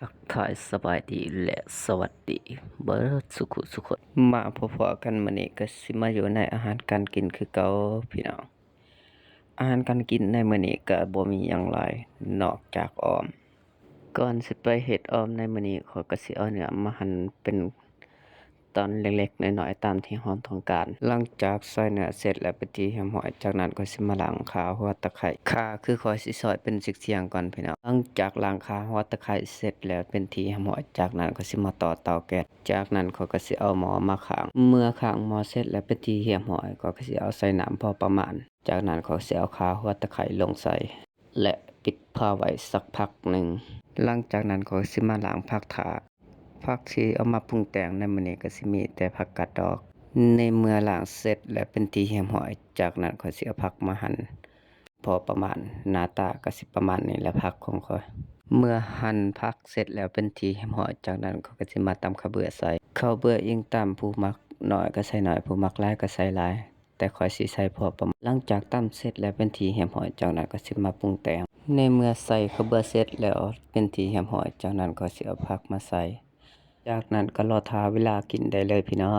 ทักทายสบายดีและสวัสดีเบิดสุขุสุขคนมาพบกันมื้อนี้ก็สิมาอยู่ในอาหารการกินคือเก่าพี่น้องอาหารการกินในมื้อนี้ก็บ่มีหยังหลายนอกจากออมก่อนสิไปเฮ็ดออมในมื้อนี้ข้อยก็สิเอาเนื้อมาหั่นเป็นตอนเล็กๆน้อยๆตามที่เราต้องการหลังจากซอยเนื้อเสร็จแล้วไปที่ให้หอยจากนั้นก็สิมาล้างข่าหัวตะไคร้ข่าคือข้อยสิซอยเป็นเสียงๆก่อนพี่น้องหลังจากล้างข่าหัวตะไคร้เสร็จแล้วเป็นที่ให้หอยจากนั้นก็สิมาต่อเตาแก๊สจากนั้นข้อยก็สิเอาหม้อมาข้างเมื่อข้างหม้อเสร็จแล้วเป็นที่เหี่ยมหอยก็สิเอาใส่น้ำพอประมาณจากนั้นข้อยสิเอาข่าหัวตะไคร้ลงใส่และปิดฝาไว้สักพักหนึ่งหลังจากนั้นข้อยสิมาล้างผักถาผักที่เอามาปรุงแต่งในมื้อนี้ก็สิมีแต่ผักกาดดอกในเมื่อล้างเสร็จแล้วเป็นที่เหี่ยมหอยจากนั้นข้อยสิเอาผักมาหั่นพอประมาณหน้าตาก็สิประมาณนี้แหละผักของข้อยเมื่อหั่นผักเสร็จแล้วเป็นที่เหี่ยมหอยจากนั้นข้อยก็สิมาตำข้าวเบื่อใส่ข้าวเบื่ออิงตามผู้มักน้อยก็ใส่น้อยผู้มักหลายก็ใส่หลายแต่ข้อยสิใส่พอประมาณหลังจากตำเสร็จแล้วเป็นที่เหี่ยมหอยจากนั้นก็สิมาปรุงแต่งในเมื่อใส่ข้าวเบื่อเสร็จแล้วเป็นที่เหี่ยมหอยจากนั้นก็สิเอาผักมาใส่จากนั้นก็รอท่าเวลากินได้เลยพี่น้อง